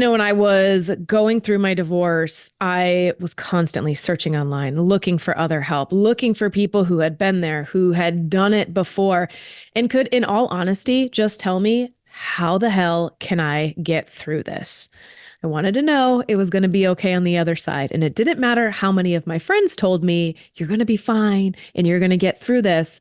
When I was going through my divorce, I was constantly searching online, looking for other help, looking for people who had been there, who had done it before, and could, in all honesty, just tell me, how the hell can I get through this? I wanted to know it was going to be okay on the other side. And it didn't matter how many of my friends told me, you're going to be fine and you're going to get through this.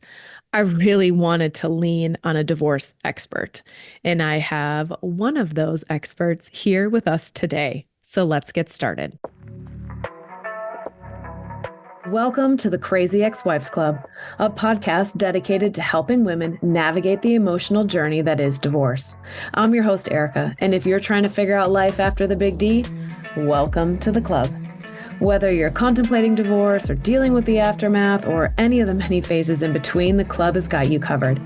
I really wanted to lean on a divorce expert. And I have one of those experts here with us today. So let's get started. Welcome to the Crazy Ex-Wives Club, a podcast dedicated to helping women navigate the emotional journey that is divorce. I'm your host, Erica, and if you're trying to figure out life after the big D, welcome to the club. Whether you're contemplating divorce or dealing with the aftermath or any of the many phases in between, the club has got you covered.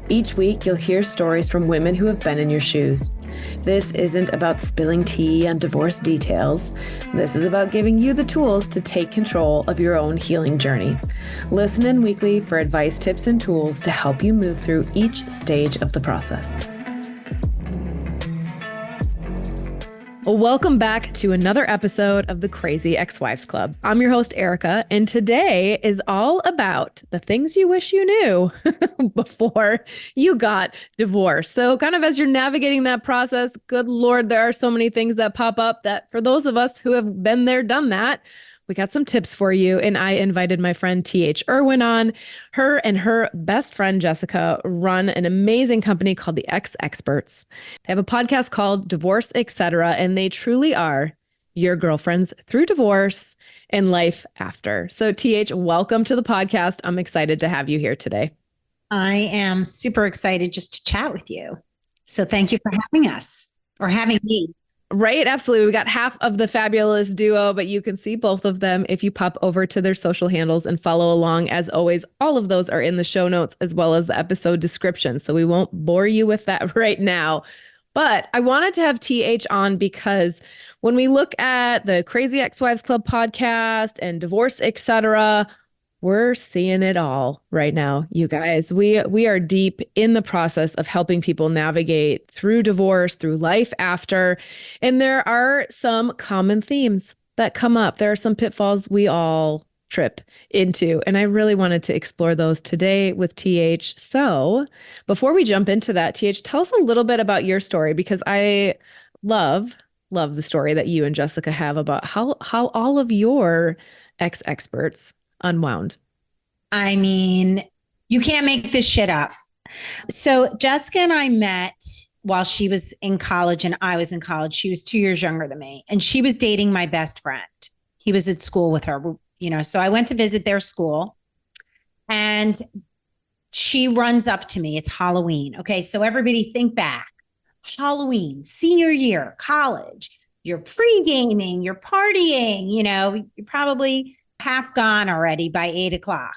Each week, you'll hear stories from women who have been in your shoes. This isn't about spilling tea on divorce details. This is about giving you the tools to take control of your own healing journey. Listen in weekly for advice, tips, and tools to help you move through each stage of the process. Welcome back to another episode of the Crazy Ex-Wives Club. I'm your host, Erica, and today is all about the things you wish you knew before you got divorced. So kind of as you're navigating that process, good Lord, there are so many things that pop up that for those of us who have been there, done that, we got some tips for you. And I invited my friend TH Irwin on. Her and her best friend, Jessica, run an amazing company called the exExperts. They have a podcast called Divorce, Etc. And they truly are your girlfriends through divorce and life after. So TH, welcome to the podcast. I'm excited to have you here today. I am super excited just to chat with you. So thank you for having us or having me. Right. Absolutely. We got half of the fabulous duo, but you can see both of them if you pop over to their social handles and follow along. As always, all of those are in the show notes as well as the episode description. So we won't bore you with that right now. But I wanted to have TH on because when we look at the Crazy Ex-Wives Club podcast and Divorce, Etc., we're seeing it all right now, you guys. We are deep in the process of helping people navigate through divorce, through life after. And there are some common themes that come up. There are some pitfalls we all trip into. And I really wanted to explore those today with TH. So before we jump into that, TH, tell us a little bit about your story, because I love the story that you and Jessica have about how all of your experts unwound. I mean, you can't make this shit up. So Jessica and I met while she was in college and I was in college. She was 2 years younger than me and she was dating my best friend. He was at school with her, so I went to visit their school and she runs up to me. It's Halloween. Okay. So everybody think back. Halloween, senior year, college, you're pre-gaming, you're partying, you're probably half gone already by 8:00.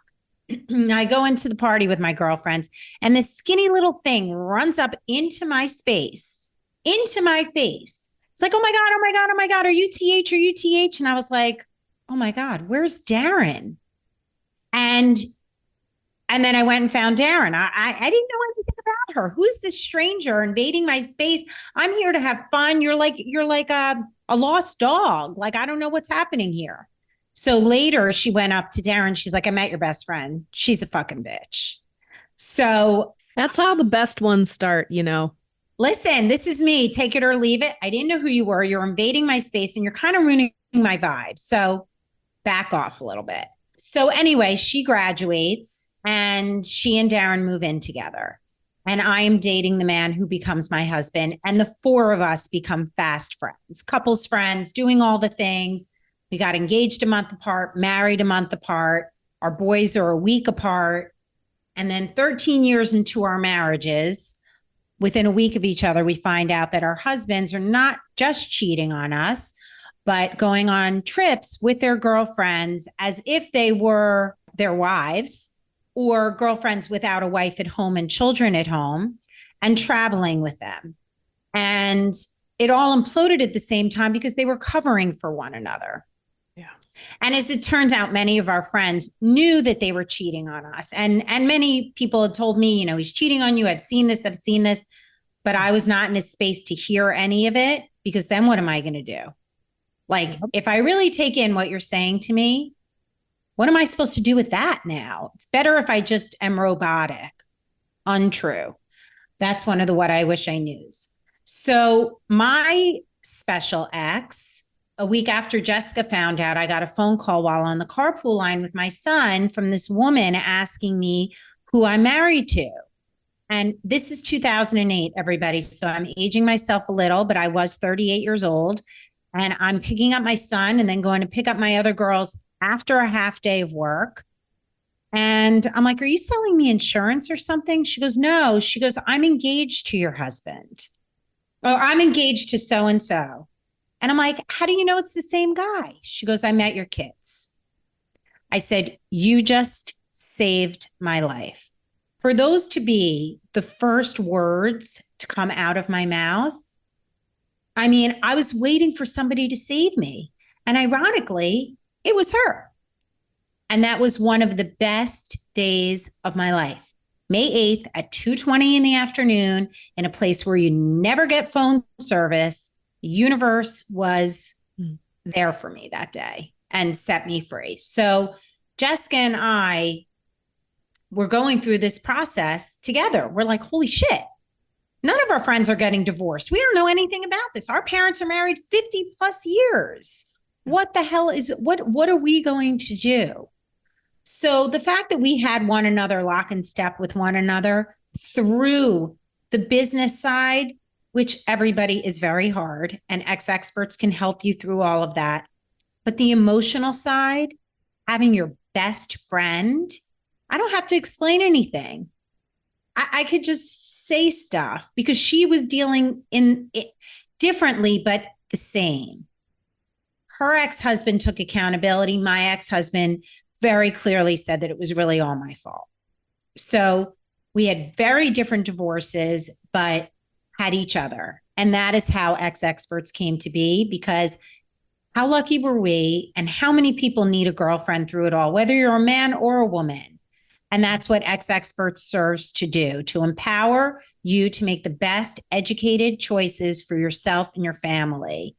I go into the party with my girlfriends and this skinny little thing runs up into my space, into my face. It's like, oh my God, oh my God, oh my God. Are you TH? Are you TH? And I was like, oh my God, where's Darren? And then I went and found Darren. I didn't know anything about her. Who's this stranger invading my space? I'm here to have fun. You're like a lost dog. Like, I don't know what's happening here. So later she went up to Darren. She's like, I met your best friend. She's a fucking bitch. So that's how the best ones start, Listen, this is me. Take it or leave it. I didn't know who you were. You're invading my space and you're kind of ruining my vibe. So back off a little bit. So anyway, she graduates and she and Darren move in together. And I am dating the man who becomes my husband. And the four of us become fast friends, couples friends, doing all the things. We got engaged a month apart, married a month apart. Our boys are a week apart. And then 13 years into our marriages, within a week of each other, we find out that our husbands are not just cheating on us, but going on trips with their girlfriends as if they were their wives or girlfriends without a wife at home and children at home and traveling with them. And it all imploded at the same time because they were covering for one another. And as it turns out, many of our friends knew that they were cheating on us. And many people had told me, he's cheating on you. I've seen this. But I was not in a space to hear any of it. because then what am I going to do? Like, if I really take in what you're saying to me, what am I supposed to do with that now? It's better if I just am robotic. Untrue. That's one of the what I wish I knews. So my special ex, a week after Jessica found out, I got a phone call while on the carpool line with my son from this woman asking me who I'm married to. And this is 2008, everybody. So I'm aging myself a little, but I was 38 years old. And I'm picking up my son and then going to pick up my other girls after a half day of work. And I'm like, are you selling me insurance or something? She goes, no. She goes, I'm engaged to your husband. Or I'm engaged to so-and-so. And I'm like, how do you know it's the same guy? She goes, I met your kids. I said, you just saved my life. For those to be the first words to come out of my mouth, I mean, I was waiting for somebody to save me. And ironically, it was her. And that was one of the best days of my life. May 8th at 2:20 in the afternoon in a place where you never get phone service. The universe was there for me that day and set me free. So Jessica and I were going through this process together. We're like, holy shit. None of our friends are getting divorced. We don't know anything about this. Our parents are married 50 plus years. What the hell what are we going to do? So the fact that we had one another lock and step with one another through the business side, which everybody is very hard, and exExperts can help you through all of that. But the emotional side, having your best friend, I don't have to explain anything. I could just say stuff because she was dealing in it differently, but the same. Her ex-husband took accountability. My ex-husband very clearly said that it was really all my fault. So we had very different divorces, but had each other. And that is how exExperts came to be, because how lucky were we, and how many people need a girlfriend through it all, whether you're a man or a woman. And that's what exExperts serves to do, to empower you to make the best educated choices for yourself and your family.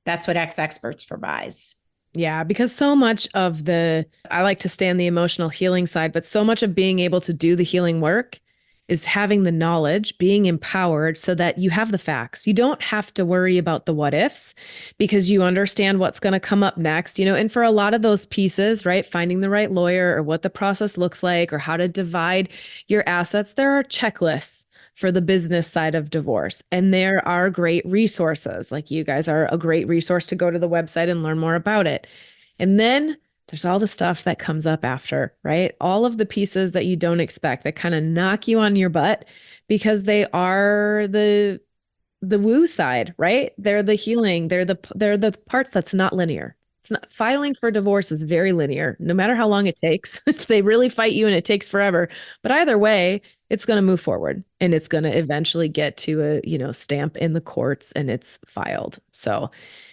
That's what exExperts provides. Yeah, because so much of I like to stay on the emotional healing side, but so much of being able to do the healing work is having the knowledge, being empowered so that you have the facts. You don't have to worry about the what ifs because you understand what's going to come up next, and for a lot of those pieces, right, finding the right lawyer or what the process looks like or how to divide your assets, there are checklists for the business side of divorce. And there are great resources. Like you guys are a great resource to go to the website and learn more about it. And then there's all the stuff that comes up after, right? All of the pieces that you don't expect that kind of knock you on your butt because they are the woo side, right? They're the healing. They're the parts that's not linear. It's not, filing for divorce is very linear, no matter how long it takes. If they really fight you and it takes forever, but either way, it's going to move forward and it's going to eventually get to a, stamp in the courts and it's filed. So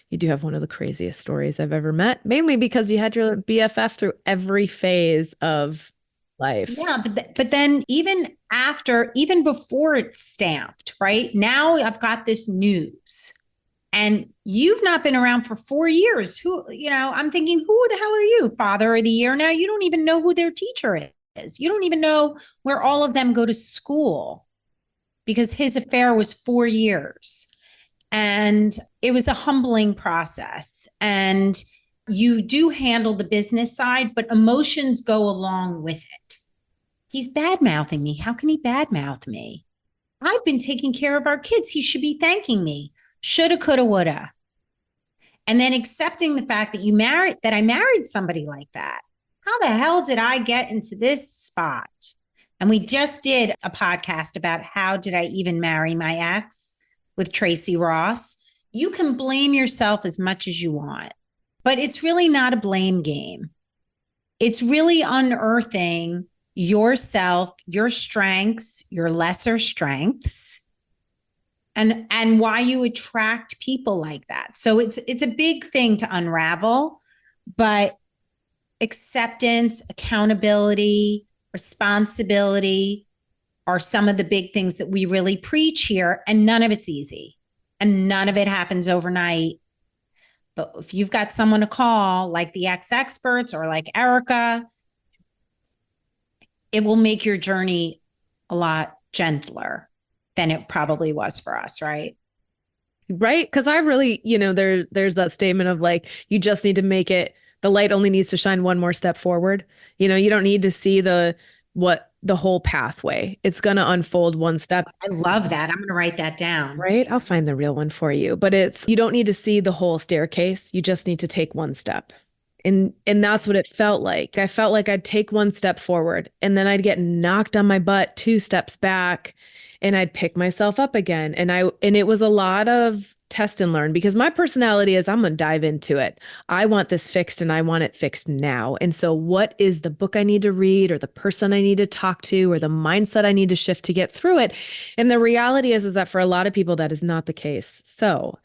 you do have one of the craziest stories I've ever met, mainly because you had your BFF through every phase of life. Yeah, but then even before it's stamped, right? Now I've got this news and you've not been around for 4 years. I'm thinking, who the hell are you? Father of the Year now? You don't even know who their teacher is. You don't even know where all of them go to school because his affair was 4 years. And it was a humbling process. And you do handle the business side, but emotions go along with it. He's bad-mouthing me. How can he bad-mouth me? I've been taking care of our kids. He should be thanking me. Shoulda, coulda, woulda. And then accepting the fact that I married somebody like that. How the hell did I get into this spot? And we just did a podcast about how did I even marry my ex with Tracy Ross. You can blame yourself as much as you want, but it's really not a blame game. It's really unearthing yourself, your strengths, your lesser strengths, and why you attract people like that. So it's a big thing to unravel, but acceptance, accountability, responsibility are some of the big things that we really preach here, and none of it's easy. and none of it happens overnight. But if you've got someone to call, like the experts or like Erica, it will make your journey a lot gentler than it probably was for us, right? Right? Because I really, there's that statement of like, you just need to make it, the light only needs to shine one more step forward. You don't need to see the whole pathway. It's going to unfold one step. I love that. I'm going to write that down. Right? I'll find the real one for you. But you don't need to see the whole staircase. You just need to take one step. And that's what it felt like. I felt like I'd take one step forward and then I'd get knocked on my butt 2 steps back and I'd pick myself up again. And it was a lot of test and learn because my personality is I'm going to dive into it. I want this fixed and I want it fixed now. And so what is the book I need to read or the person I need to talk to or the mindset I need to shift to get through it? And the reality is that for a lot of people, that is not the case. So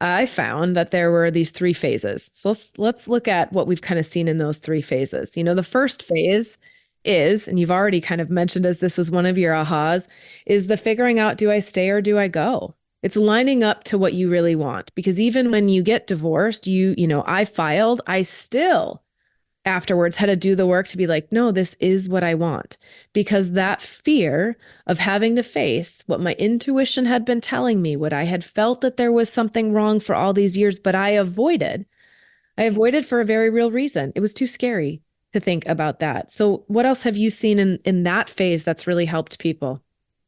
I found that there were these 3 phases. So let's look at what we've kind of seen in those 3 phases. The first phase is, and you've already kind of mentioned as this was one of your ahas, is the figuring out, do I stay or do I go? It's lining up to what you really want. Because even when you get divorced, I filed, I still afterwards had to do the work to be like, no, this is what I want. Because that fear of having to face what my intuition had been telling me, what I had felt that there was something wrong for all these years, but I avoided for a very real reason. It was too scary to think about that. So what else have you seen in that phase that's really helped people?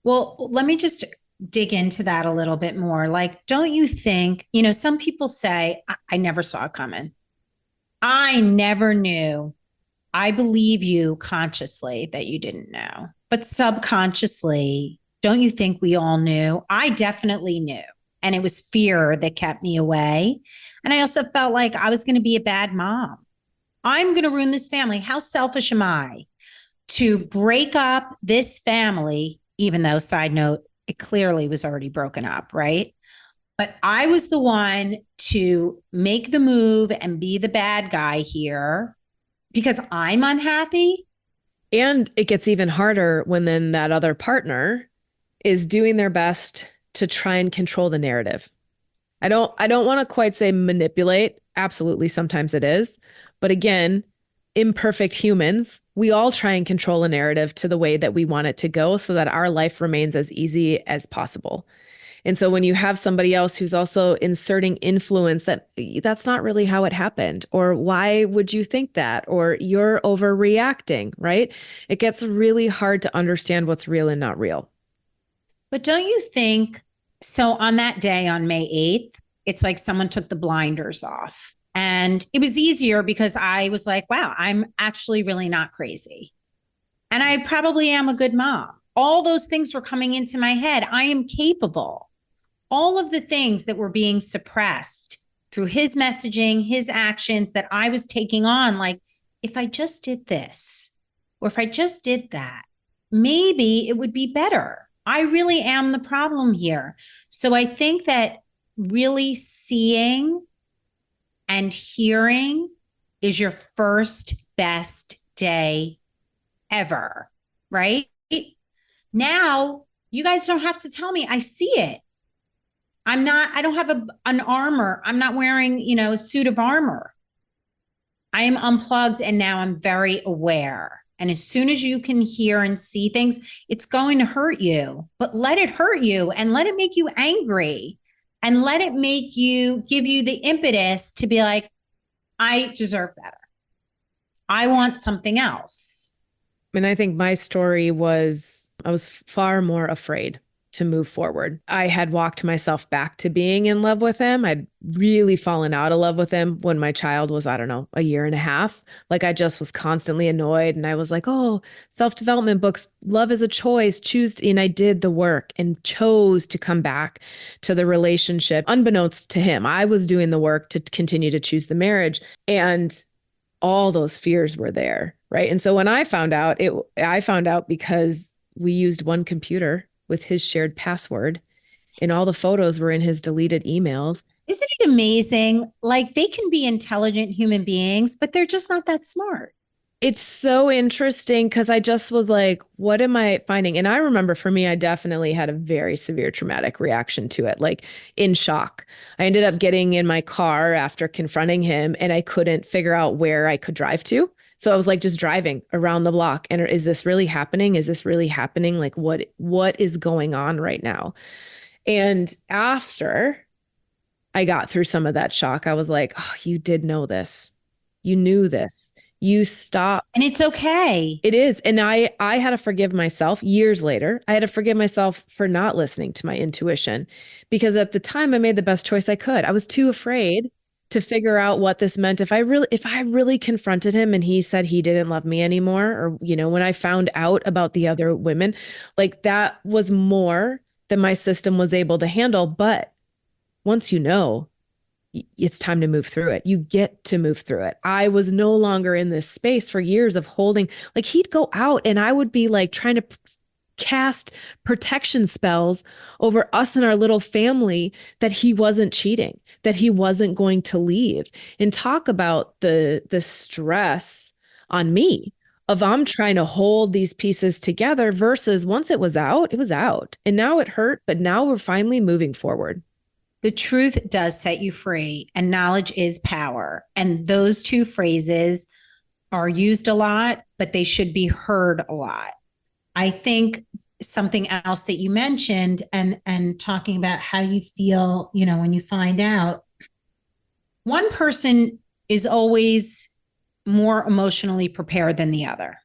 Well, let me just dig into that a little bit more. Like, don't you think, some people say, I never saw it coming. I never knew. I believe you consciously that you didn't know, but subconsciously, don't you think we all knew? I definitely knew. And it was fear that kept me away. And I also felt like I was going to be a bad mom. I'm going to ruin this family. How selfish am I to break up this family, even though, side note, it clearly was already broken up, right? But I was the one to make the move and be the bad guy here because I'm unhappy. And it gets even harder when then that other partner is doing their best to try and control the narrative. I don't want to quite say manipulate. Absolutely, sometimes it is. But again, imperfect humans, we all try and control a narrative to the way that we want it to go so that our life remains as easy as possible. And so when you have somebody else who's also inserting influence that's not really how it happened, or why would you think that, or you're overreacting, right? It gets really hard to understand what's real and not real. But don't you think, so on that day on May 8th, it's like someone took the blinders off. And it was easier because I was like, wow, I'm actually really not crazy. And I probably am a good mom. All those things were coming into my head. I am capable. All of the things that were being suppressed through his messaging, his actions that I was taking on, like, if I just did this, or if I just did that, maybe it would be better. I really am the problem here. So I think that really seeing and hearing is your first best day ever, right? Now, you guys don't have to tell me. I see it. I don't have an armor. I'm not wearing, a suit of armor. I am unplugged and now I'm very aware. And as soon as you can hear and see things, it's going to hurt you, but let it hurt you and let it make you angry and let it give you the impetus to be like, I deserve better. I want something else. And I think my story was, I was far more afraid to move forward. I had walked myself back to being in love with him. I'd really fallen out of love with him when my child was, I don't know, a year and a half. Like I just was constantly annoyed. And I was like, oh, self-development books, love is a choice, choose. And I did the work and chose to come back to the relationship. Unbeknownst to him, I was doing the work to continue to choose the marriage. And all those fears were there. Right. And so when I found out, I found out because we used one computer with his shared password, and all the photos were in his deleted emails. Isn't it amazing? Like they can be intelligent human beings, but they're just not that smart. It's so interesting because I just was like, what am I finding? And I remember for me, I definitely had a very severe traumatic reaction to it, like in shock. I ended up getting in my car after confronting him and I couldn't figure out where I could drive to. So I was like just driving around the block. And is this really happening? Is this really happening? Like what is going on right now? And after I got through some of that shock, I was like, oh, you did know this. You knew this. You stopped. And it's okay. It is. And I had to forgive myself years later. I had to forgive myself for not listening to my intuition because at the time I made the best choice I could. I was too afraid to figure out what this meant. If I really confronted him and he said he didn't love me anymore, or, when I found out about the other women, like that was more than my system was able to handle. But once you know, it's time to move through it. You get to move through it. I was no longer in this space for years of holding, like he'd go out and I would be like trying to cast protection spells over us and our little family that he wasn't cheating, that he wasn't going to leave. And talk about the stress on me of I'm trying to hold these pieces together versus once it was out, it was out. And now it hurt, but now we're finally moving forward. The truth does set you free, and knowledge is power. And those two phrases are used a lot, but they should be heard a lot. I think something else that you mentioned and talking about how you feel, when you find out, one person is always more emotionally prepared than the other.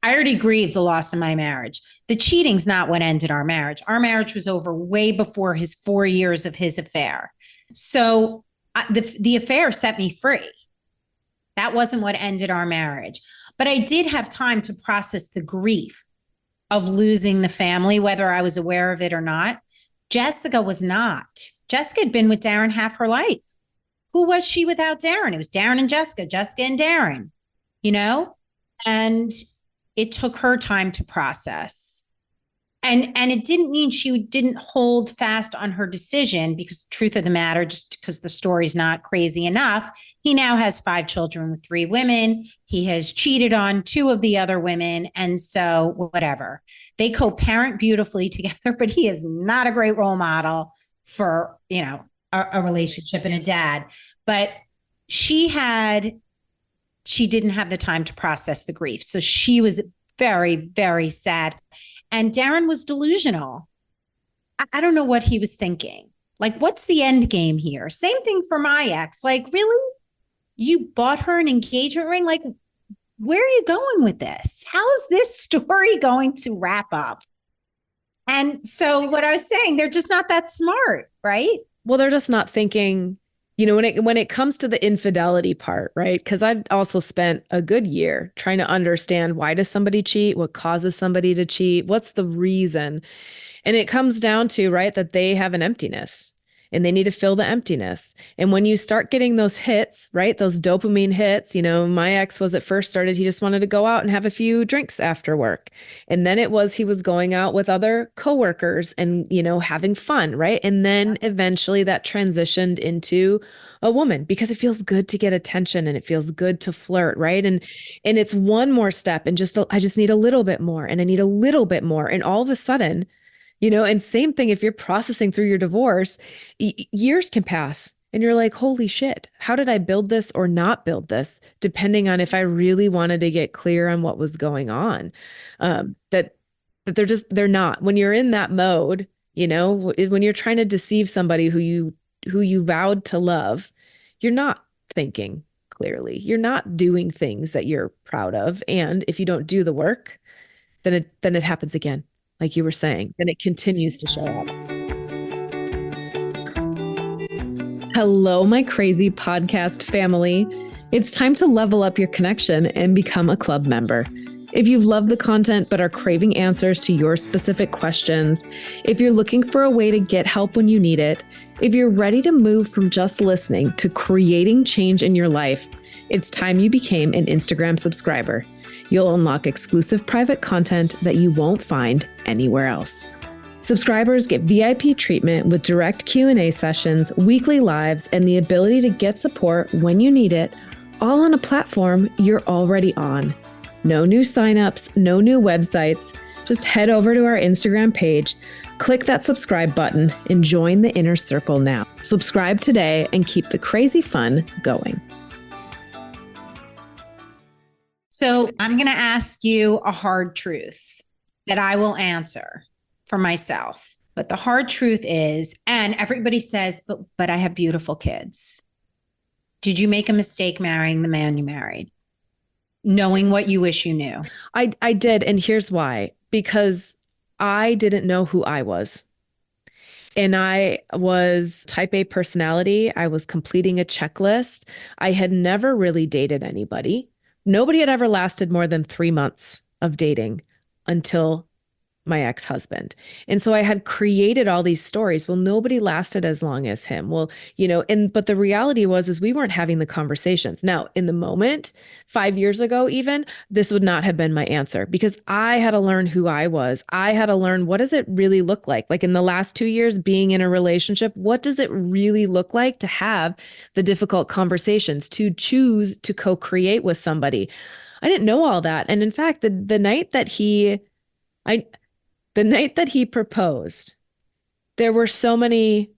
I already grieved the loss of my marriage. The cheating's not what ended our marriage. Our marriage was over way before his 4 years of his affair. So the affair set me free. That wasn't what ended our marriage. But I did have time to process the grief of losing the family, whether I was aware of it or not. Jessica was not. Jessica had been with Darren half her life. Who was she without Darren? It was Darren and Jessica and Darren, and it took her time to process. And it didn't mean she didn't hold fast on her decision, because truth of the matter, just because the story's not crazy enough, he now has 5 children with 3 women. He has cheated on 2 of the other women. And so whatever, they co-parent beautifully together, but he is not a great role model for, a relationship and a dad. But she didn't have the time to process the grief. So she was very, very sad. And Darren was delusional. I don't know what he was thinking. Like, what's the end game here? Same thing for my ex. Like, really? You bought her an engagement ring? Like, where are you going with this? How is this story going to wrap up? And so what I was saying, they're just not that smart, right? Well, they're just not thinking, when it comes to the infidelity part, right? Because I also spent a good year trying to understand, why does somebody cheat? What causes somebody to cheat? What's the reason? And it comes down to, right, that they have an emptiness and they need to fill the emptiness. And when you start getting those hits, right, those dopamine hits, my ex was at first started, he just wanted to go out and have a few drinks after work. And then it was, he was going out with other coworkers and, having fun, right? And then eventually that transitioned into a woman, because it feels good to get attention and it feels good to flirt, right? And it's one more step, and I just need a little bit more, and I need a little bit more. And all of a sudden, and same thing, if you're processing through your divorce, years can pass and you're like, holy shit, how did I build this or not build this? Depending on if I really wanted to get clear on what was going on, that they're not. When you're in that mode, when you're trying to deceive somebody who you vowed to love, you're not thinking clearly. You're not doing things that you're proud of. And if you don't do the work, then it happens again. Like you were saying, and it continues to show up. Hello, my crazy podcast family. It's time to level up your connection and become a club member. If you've loved the content but are craving answers to your specific questions, if you're looking for a way to get help when you need it, if you're ready to move from just listening to creating change in your life, it's time you became an Instagram subscriber. You'll unlock exclusive private content that you won't find anywhere else. Subscribers get VIP treatment with direct Q&A sessions, weekly lives, and the ability to get support when you need it, all on a platform you're already on. No new signups, no new websites. Just head over to our Instagram page, click that subscribe button, and join the inner circle now. Subscribe today and keep the crazy fun going. So I'm going to ask you a hard truth that I will answer for myself. But the hard truth is, and everybody says, but I have beautiful kids. Did you make a mistake marrying the man you married? Knowing what you wish you knew? I did. And here's why. Because I didn't know who I was. And I was type A personality. I was completing a checklist. I had never really dated anybody. Nobody had ever lasted more than 3 months of dating until my ex-husband. And so I had created all these stories. Well, nobody lasted as long as him. Well, but the reality is we weren't having the conversations. Now, in the moment, 5 years ago, even, this would not have been my answer because I had to learn who I was. I had to learn, what does it really look like? Like in the last 2 years being in a relationship, what does it really look like to have the difficult conversations, to choose to co-create with somebody? I didn't know all that. And in fact, the night that he proposed, there were so many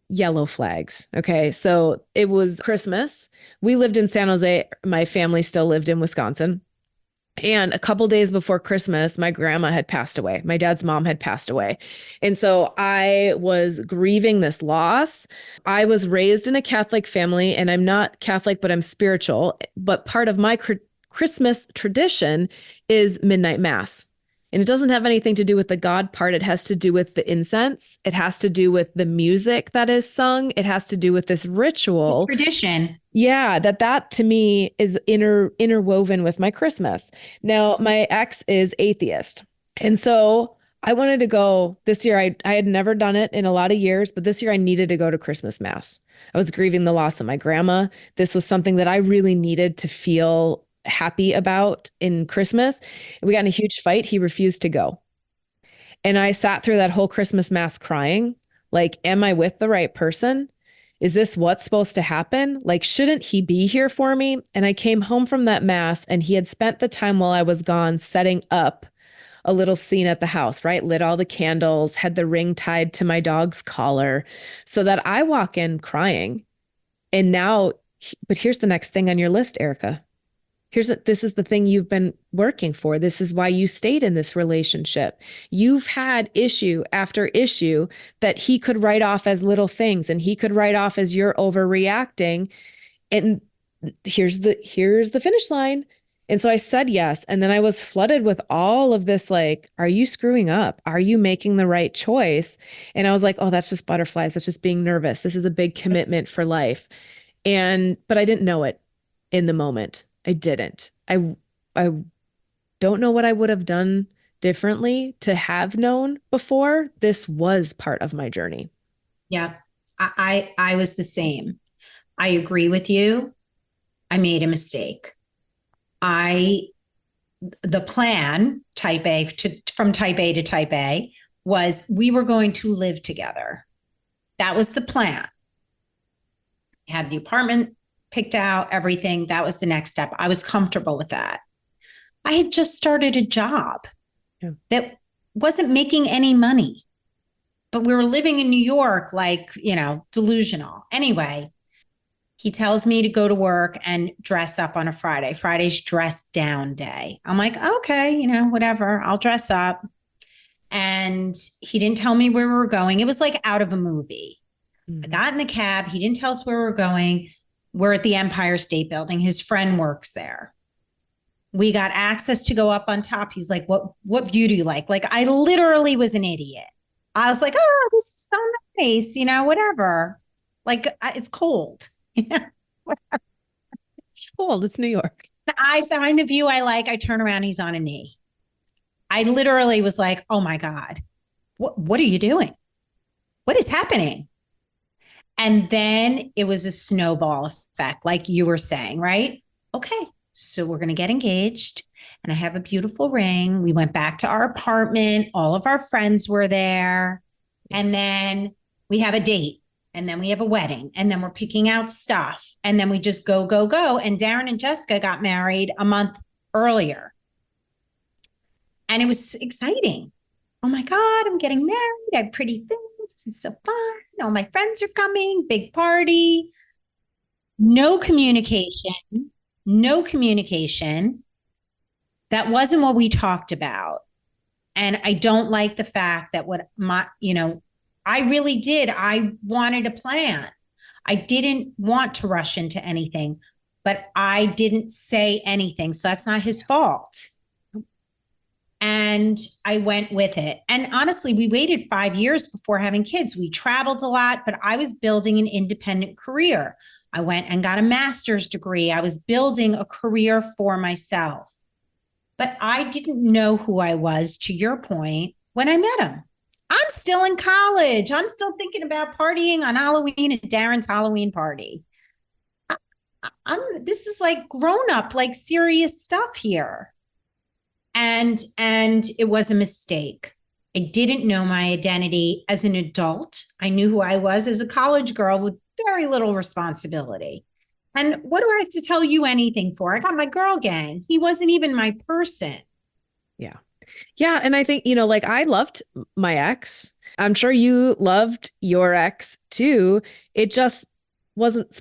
yellow flags. Okay. So it was Christmas. We lived in San Jose. My family still lived in Wisconsin. And a couple days before Christmas, my grandma had passed away. My dad's mom had passed away. And so I was grieving this loss. I was raised in a Catholic family, and I'm not Catholic, but I'm spiritual. But part of my Christmas tradition is midnight mass. And it doesn't have anything to do with the God part. It has to do with the incense. It has to do with the music that is sung. It has to do with this ritual. Tradition. Yeah, that to me is interwoven with my Christmas. Now, my ex is atheist. And so I wanted to go this year. I had never done it in a lot of years, but this year I needed to go to Christmas Mass. I was grieving the loss of my grandma. This was something that I really needed to feel happy about in Christmas. We got in a huge fight. He refused to go. And I sat through that whole Christmas Mass crying. Like, am I with the right person? Is this what's supposed to happen? Like, shouldn't he be here for me? And I came home from that Mass, and he had spent the time while I was gone setting up a little scene at the house, right? Lit all the candles, had the ring tied to my dog's collar so that I walk in crying. And now, but here's the next thing on your list, Erica. This is the thing you've been working for. This is why you stayed in this relationship. You've had issue after issue that he could write off as little things, and he could write off as you're overreacting. And here's the finish line. And so I said yes. And then I was flooded with all of this, like, are you screwing up? Are you making the right choice? And I was like, oh, that's just butterflies. That's just being nervous. This is a big commitment for life. But I didn't know it in the moment. I didn't. I don't know what I would have done differently to have known before. This was part of my journey. Yeah, I was the same. I agree with you. I made a mistake. The plan, from type A to type A, was we were going to live together. That was the plan. I had the apartment picked out, everything. That was the next step. I was comfortable with that. I had just started a job that wasn't making any money, but we were living in New York, like, delusional. Anyway, he tells me to go to work and dress up on a Friday. Friday's dress down day. I'm like, okay, whatever, I'll dress up. And he didn't tell me where we were going. It was like out of a movie. Mm-hmm. I got in the cab. He didn't tell us where we were going. We're at the Empire State Building. His friend works there. We got access to go up on top. He's like, what view do you like? Like, I literally was an idiot. I was like, oh, this is so nice, whatever. Like, it's cold. Whatever. It's cold. It's New York. I find a view I like. I turn around. He's on a knee. I literally was like, oh my God, what are you doing? What is happening? And then it was a snowball effect, like you were saying, right? Okay, so we're going to get engaged, and I have a beautiful ring. We went back to our apartment. All of our friends were there. And then we have a date, and then we have a wedding, and then we're picking out stuff. And then we just go, go, go. And Darren and Jessica got married a month earlier. And it was exciting. Oh my God, I'm getting married. I have pretty things. It's so fun. All my friends are coming, big party. No communication, no communication. That wasn't what we talked about. And I don't like the fact that I really did. I wanted a plan. I didn't want to rush into anything, but I didn't say anything. So that's not his fault. And I went with it. And honestly, we waited 5 years before having kids. We traveled a lot, but I was building an independent career. I went and got a master's degree. I was building a career for myself. But I didn't know who I was, to your point, when I met him. I'm still in college. I'm still thinking about partying on Halloween at Darren's Halloween party. This is like grown up, like serious stuff here. And it was a mistake. I didn't know my identity as an adult. I knew who I was as a college girl with very little responsibility. And what do I have to tell you anything for? I got my girl gang. He wasn't even my person. Yeah. Yeah. And I think, like I loved my ex. I'm sure you loved your ex too. It just wasn't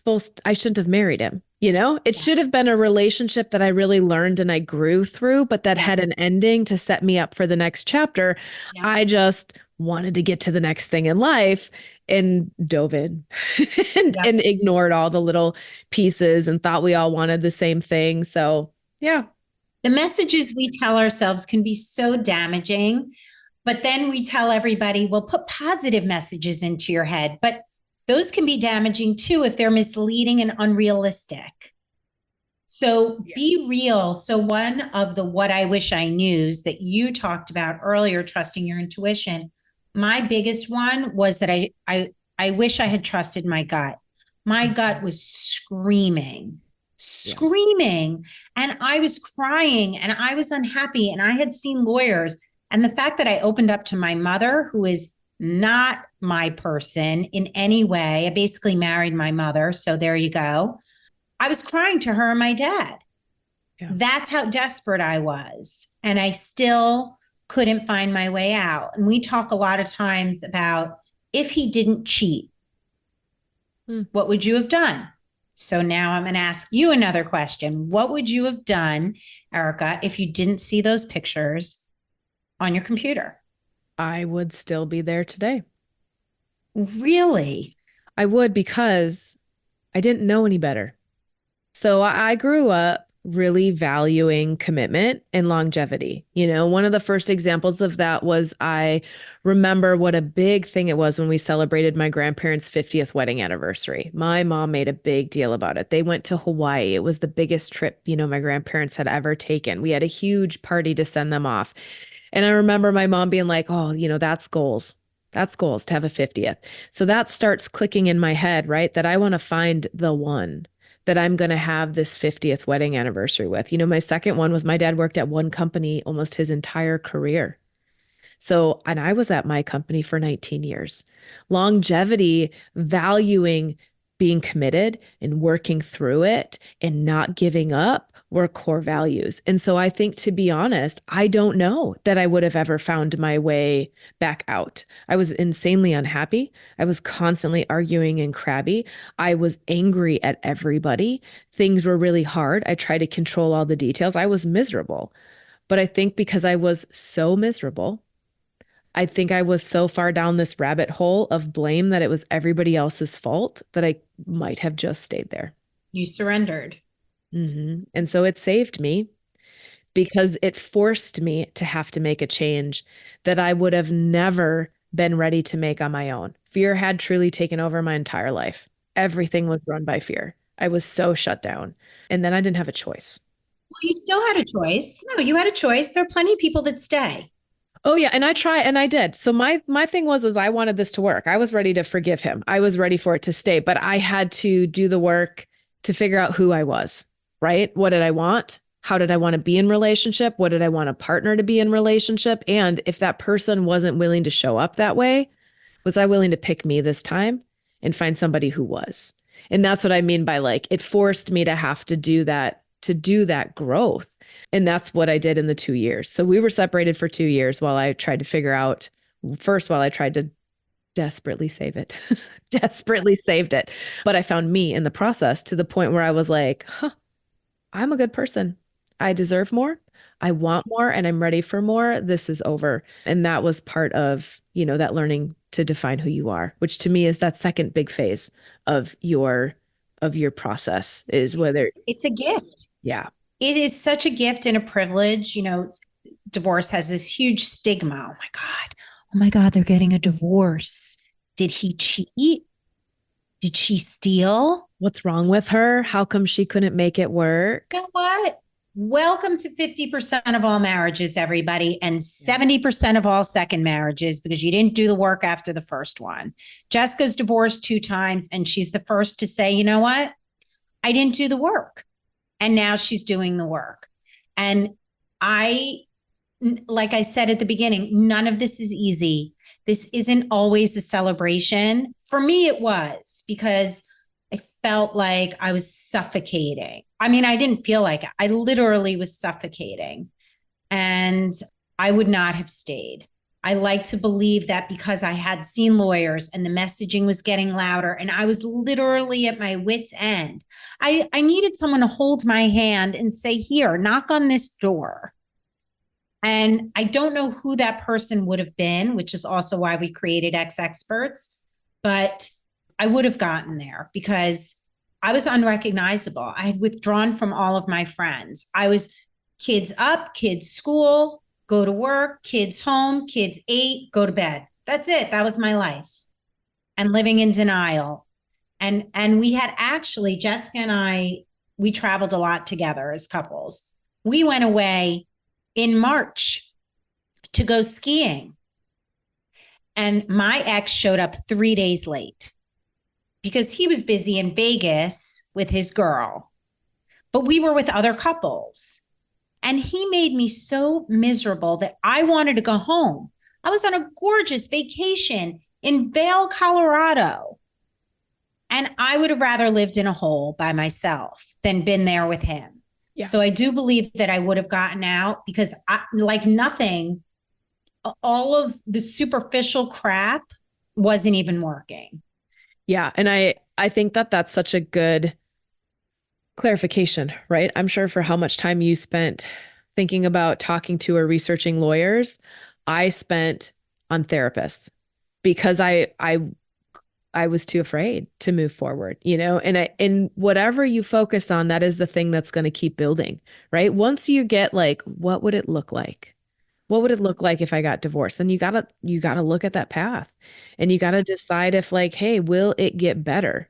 I shouldn't have married him. It should have been a relationship that I really learned and I grew through, but that had an ending to set me up for the next chapter. Yeah. I just wanted to get to the next thing in life and dove in and ignored all the little pieces and thought we all wanted the same thing. So, yeah. The messages we tell ourselves can be so damaging, but then we tell everybody, well, put positive messages into your head. But those can be damaging too if they're misleading and unrealistic. So be real. So one of the what I wish I knews that you talked about earlier, trusting your intuition, my biggest one was that I wish I had trusted my gut. My gut was screaming. And I was crying and I was unhappy and I had seen lawyers. And the fact that I opened up to my mother, who is not my person in any way. I basically married my mother. So there you go. I was crying to her and my dad. Yeah. That's how desperate I was. And I still couldn't find my way out. And we talk a lot of times about if he didn't cheat, what would you have done? So now I'm going to ask you another question. What would you have done, Erica, if you didn't see those pictures on your computer? I would still be there today. Really? I would, because I didn't know any better. So I grew up really valuing commitment and longevity. One of the first examples of that was I remember what a big thing it was when we celebrated my grandparents' 50th wedding anniversary. My mom made a big deal about it. They went to Hawaii. It was the biggest trip, my grandparents had ever taken. We had a huge party to send them off. And I remember my mom being like, oh, that's goals. That's goals to have a 50th. So that starts clicking in my head, right? That I want to find the one that I'm going to have this 50th wedding anniversary with. My second one was my dad worked at one company almost his entire career. So, and I was at my company for 19 years. Longevity, valuing being committed and working through it and not giving up were core values. And so I think, to be honest, I don't know that I would have ever found my way back out. I was insanely unhappy. I was constantly arguing and crabby. I was angry at everybody. Things were really hard. I tried to control all the details. I was miserable. But I think because I was so miserable, I think I was so far down this rabbit hole of blame that it was everybody else's fault that I might have just stayed there. You surrendered. Mm-hmm. And so it saved me because it forced me to have to make a change that I would have never been ready to make on my own. Fear had truly taken over my entire life. Everything was run by fear. I was so shut down. And then I didn't have a choice. Well, you still had a choice. No, you had a choice. There are plenty of people that stay. Oh yeah. And I tried and I did. So my thing was I wanted this to work. I was ready to forgive him. I was ready for it to stay, but I had to do the work to figure out who I was, right? What did I want? How did I want to be in relationship? What did I want a partner to be in relationship? And if that person wasn't willing to show up that way, was I willing to pick me this time and find somebody who was? And that's what I mean by like, it forced me to have to do that growth. And that's what I did in the 2 years. So we were separated for 2 years while I tried to figure out, first, while I tried to desperately save it, desperately saved it. But I found me in the process to the point where I was like, huh, I'm a good person. I deserve more. I want more and I'm ready for more. This is over. And that was part of, that learning to define who you are, which to me is that second big phase of your process is whether It's a gift. yeah. It is such a gift and a privilege. Divorce has this huge stigma. Oh my God. Oh my God, they're getting a divorce. Did he cheat? Did she steal? What's wrong with her? How come she couldn't make it work? You know what? Welcome to 50% of all marriages, everybody, and 70% of all second marriages because you didn't do the work after the first one. Jessica's divorced 2 times, and she's the first to say, you know what? I didn't do the work. And now she's doing the work. And like I said at the beginning, none of this is easy. This isn't always a celebration. For me, it was because I felt like I was suffocating. I mean, I didn't feel like it. I literally was suffocating and I would not have stayed. I like to believe that because I had seen lawyers and the messaging was getting louder and I was literally at my wit's end. I needed someone to hold my hand and say, here, knock on this door. And I don't know who that person would have been, which is also why we created exExperts, but I would have gotten there because I was unrecognizable. I had withdrawn from all of my friends. I was kids up, kids school, go to work, kids home, kids ate, go to bed. That's it. That was my life. And living in denial. And we had actually, Jessica and I, we traveled a lot together as couples. We went away in March to go skiing. And my ex showed up 3 days late because he was busy in Vegas with his girl. But we were with other couples. And he made me so miserable that I wanted to go home. I was on a gorgeous vacation in Vail, Colorado. And I would have rather lived in a hole by myself than been there with him. Yeah. So I do believe that I would have gotten out because like nothing, all of the superficial crap wasn't even working. Yeah. And I think that that's such a good clarification, right? I'm sure for how much time you spent thinking about talking to or researching lawyers, I spent on therapists because I was too afraid to move forward, and whatever you focus on, that is the thing that's going to keep building, right? Once you get like, what would it look like? What would it look like if I got divorced? Then you gotta look at that path and you gotta decide if like, hey, will it get better?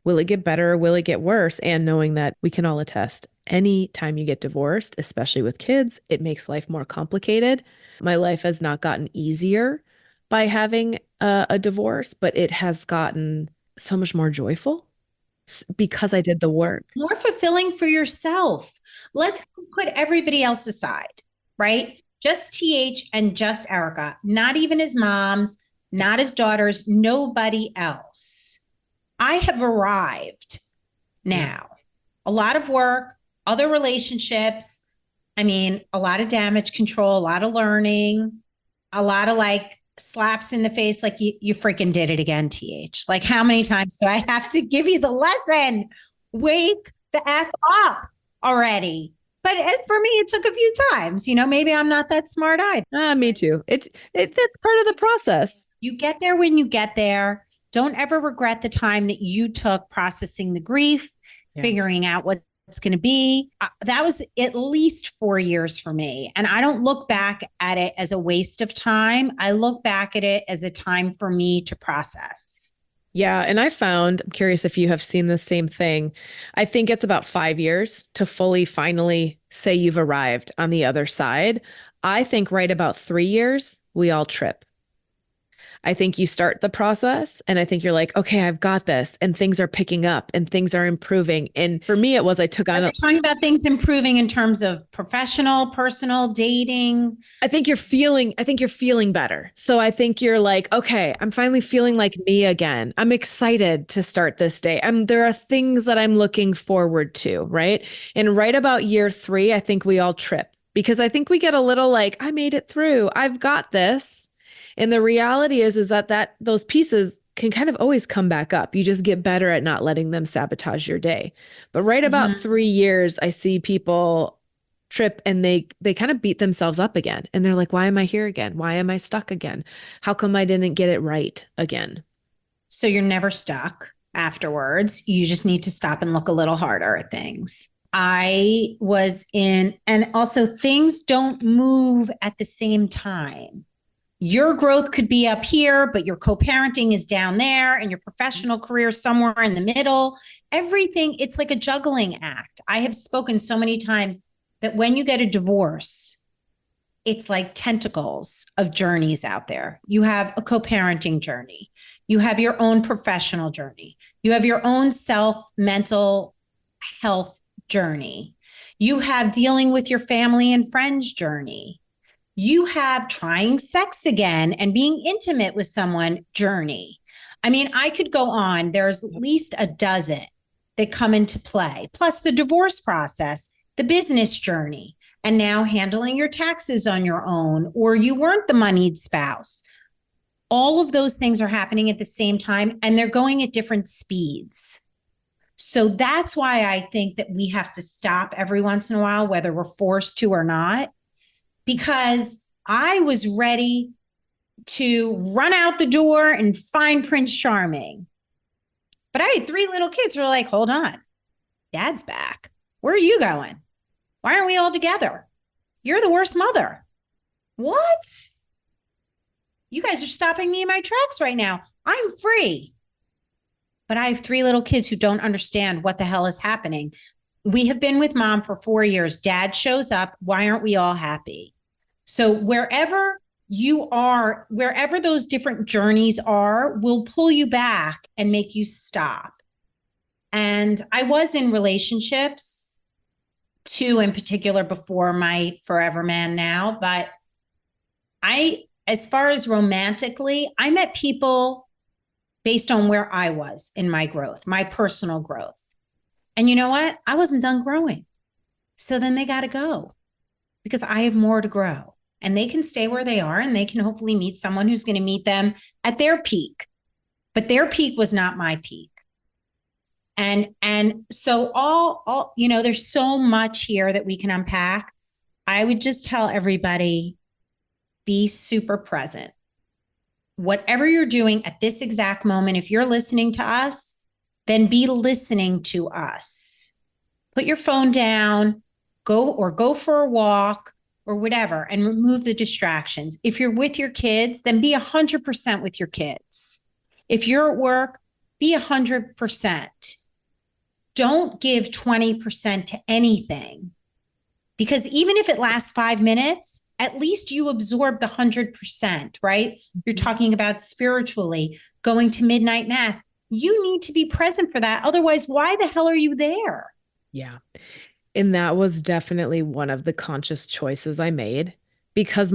Will it get better? Or will it get worse? And knowing that we can all attest, any time you get divorced, especially with kids, it makes life more complicated. My life has not gotten easier by having a divorce, but it has gotten so much more joyful because I did the work. More fulfilling for yourself. Let's put everybody else aside, right? Just TH and just Erica, not even his moms, not his daughters, nobody else. I have arrived now. A lot of work, other relationships. I mean, a lot of damage control, a lot of learning, a lot of like slaps in the face. Like you freaking did it again, TH. Like how many times do I have to give you the lesson? Wake the F up already. But for me, it took a few times. Maybe I'm not that smart either. Me too. That's part of the process. You get there when you get there. Don't ever regret the time that you took processing the grief, figuring out what it's going to be. That was at least 4 years for me. And I don't look back at it as a waste of time. I look back at it as a time for me to process. Yeah. And I'm curious if you have seen the same thing. I think it's about 5 years to finally say you've arrived on the other side. I think right about 3 years, we all trip. I think you start the process and I think you're like, okay, I've got this, and things are picking up and things are improving. And for me, it was I took on Are we talking about things improving in terms of professional, personal, dating? I think you're feeling better. So I think you're like, okay, I'm finally feeling like me again. I'm excited to start this day. There are things that I'm looking forward to, right? And right about year 3, I think we all trip because I think we get a little like, I made it through. I've got this. And the reality is that those pieces can kind of always come back up. You just get better at not letting them sabotage your day. But right about 3 years, I see people trip and they kind of beat themselves up again. And they're like, why am I here again? Why am I stuck again? How come I didn't get it right again? So you're never stuck afterwards. You just need to stop and look a little harder at things. I was in, and also things don't move at the same time. Your growth could be up here, but your co-parenting is down there and your professional career somewhere in the middle. Everything, it's like a juggling act. I have spoken so many times that when you get a divorce, it's like tentacles of journeys out there. You have a co-parenting journey. You have your own professional journey. You have your own mental health journey. You have dealing with your family and friends journey. You have trying sex again and being intimate with someone journey. I mean, I could go on. There's at least a dozen that come into play, plus the divorce process, the business journey, and now handling your taxes on your own, or you weren't the moneyed spouse. All of those things are happening at the same time, and they're going at different speeds. So that's why I think that we have to stop every once in a while, whether we're forced to or not, because I was ready to run out the door and find Prince Charming. But I had 3 little kids who were like, hold on, Dad's back. Where are you going? Why aren't we all together? You're the worst mother. What? You guys are stopping me in my tracks right now. I'm free. But I have 3 little kids who don't understand what the hell is happening. We have been with Mom for 4 years. Dad shows up. Why aren't we all happy? So wherever you are, wherever those different journeys are, will pull you back and make you stop. And I was in relationships, 2 in particular before my forever man now, but as far as romantically, I met people based on where I was in my growth, my personal growth. And you know what? I wasn't done growing. So then they got to go because I have more to grow, and they can stay where they are and they can hopefully meet someone who's going to meet them at their peak. But their peak was not my peak. And so all, there's so much here that we can unpack. I would just tell everybody, be super present. Whatever you're doing at this exact moment, if you're listening to us, then be listening to us. Put your phone down, go for a walk or whatever, and remove the distractions. If you're with your kids, then be 100% with your kids. If you're at work, be 100%. Don't give 20% to anything, because even if it lasts 5 minutes, at least you absorb the 100%, right? You're talking about spiritually, going to midnight mass. You need to be present for that. Otherwise, why the hell are you there? Yeah. And that was definitely one of the conscious choices I made, because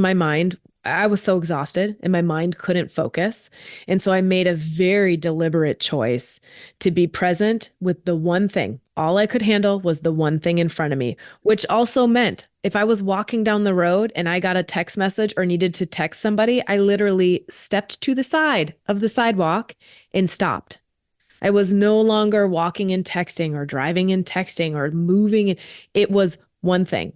I was so exhausted and my mind couldn't focus. And so I made a very deliberate choice to be present with the one thing. All I could handle was the one thing in front of me, which also meant if I was walking down the road and I got a text message or needed to text somebody, I literally stepped to the side of the sidewalk and stopped. I was no longer walking and texting or driving and texting or moving. It was one thing.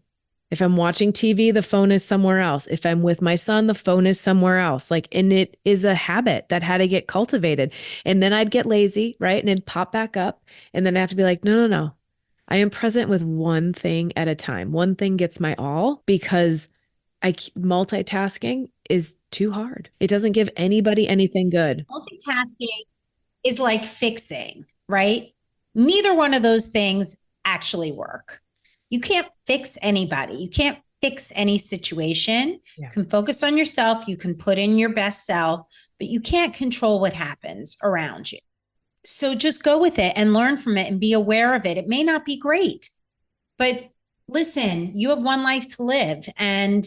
If I'm watching TV, the phone is somewhere else. If I'm with my son, the phone is somewhere else. And it is a habit that had to get cultivated. And then I'd get lazy, right? And it'd pop back up. And then I have to be like, no. I am present with one thing at a time. One thing gets my all, because multitasking is too hard. It doesn't give anybody anything good. Multitasking is like fixing, right? Neither one of those things actually work. You can't fix anybody. You can't fix any situation. Yeah. You can focus on yourself. You can put in your best self, but you can't control what happens around you. So just go with it and learn from it and be aware of it. It may not be great, but listen, you have one life to live and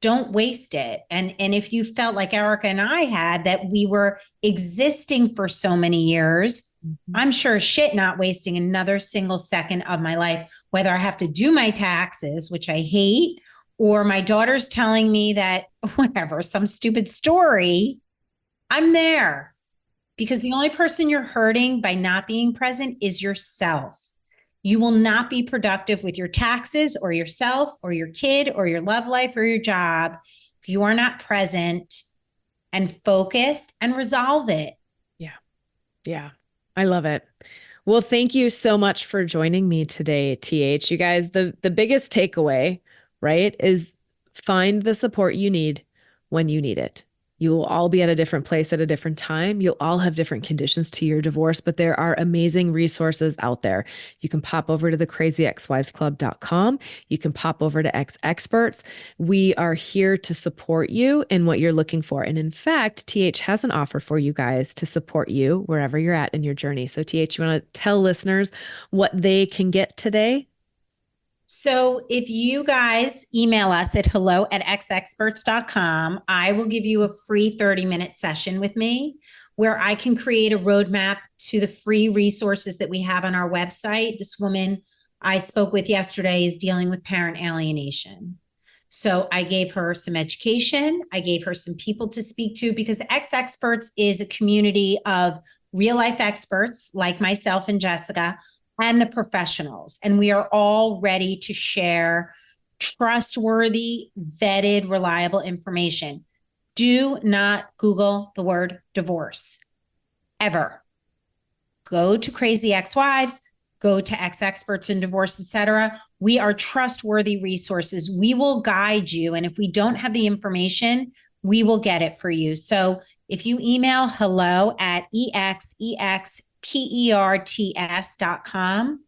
don't waste it. And if you felt like Erica and I had, that we were existing for so many years, I'm sure shit not wasting another single second of my life, whether I have to do my taxes, which I hate, or my daughter's telling me that whatever, some stupid story, I'm there. Because the only person you're hurting by not being present is yourself. You will not be productive with your taxes or yourself or your kid or your love life or your job if you are not present and focused and resolve it. Yeah. Yeah. I love it. Well, thank you so much for joining me today, TH. You guys, the biggest takeaway, right, is find the support you need when you need it. You will all be at a different place at a different time. You'll all have different conditions to your divorce, but there are amazing resources out there. You can pop over to the crazyexwivesclub.com. You can pop over to exExperts. We are here to support you in what you're looking for. And in fact, TH has an offer for you guys to support you wherever you're at in your journey. So TH, you want to tell listeners what they can get today? So if you guys email us at hello@exexperts.com, I will give you a free 30-minute session with me where I can create a roadmap to the free resources that we have on our website. This woman I spoke with yesterday is dealing with parent alienation. So I gave her some education. I gave her some people to speak to, because exExperts is a community of real life experts like myself and Jessica, and the professionals. And we are all ready to share trustworthy, vetted, reliable information. Do not Google the word divorce ever. Go to Crazy Ex-Wives, go to exExperts in divorce, etc. We are trustworthy resources. We will guide you. And if we don't have the information, we will get it for you. So if you email hello@exexperts.com,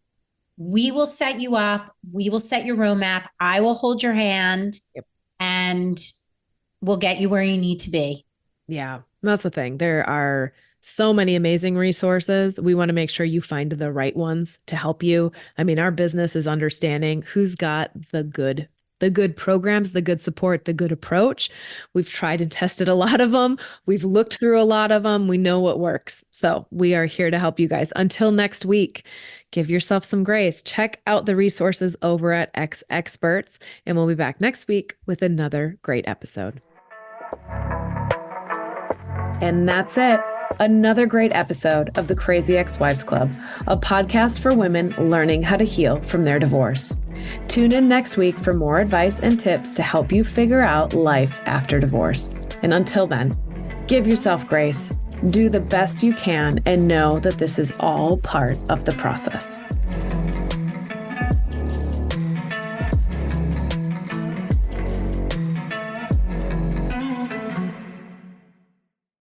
we will set you up. We will set your roadmap. I will hold your hand. Yep. And we'll get you where you need to be. Yeah, that's the thing. There are so many amazing resources. We want to make sure you find the right ones to help you. I mean, our business is understanding who's got the good programs, the good support, the good approach. We've tried and tested a lot of them. We've looked through a lot of them. We know what works. So we are here to help you guys. Until next week, give yourself some grace. Check out the resources over at exExperts, and we'll be back next week with another great episode. And that's it. Another great episode of the Crazy Ex-Wives Club, a podcast for women learning how to heal from their divorce. Tune in next week for more advice and tips to help you figure out life after divorce. And until then, give yourself grace, do the best you can, and know that this is all part of the process.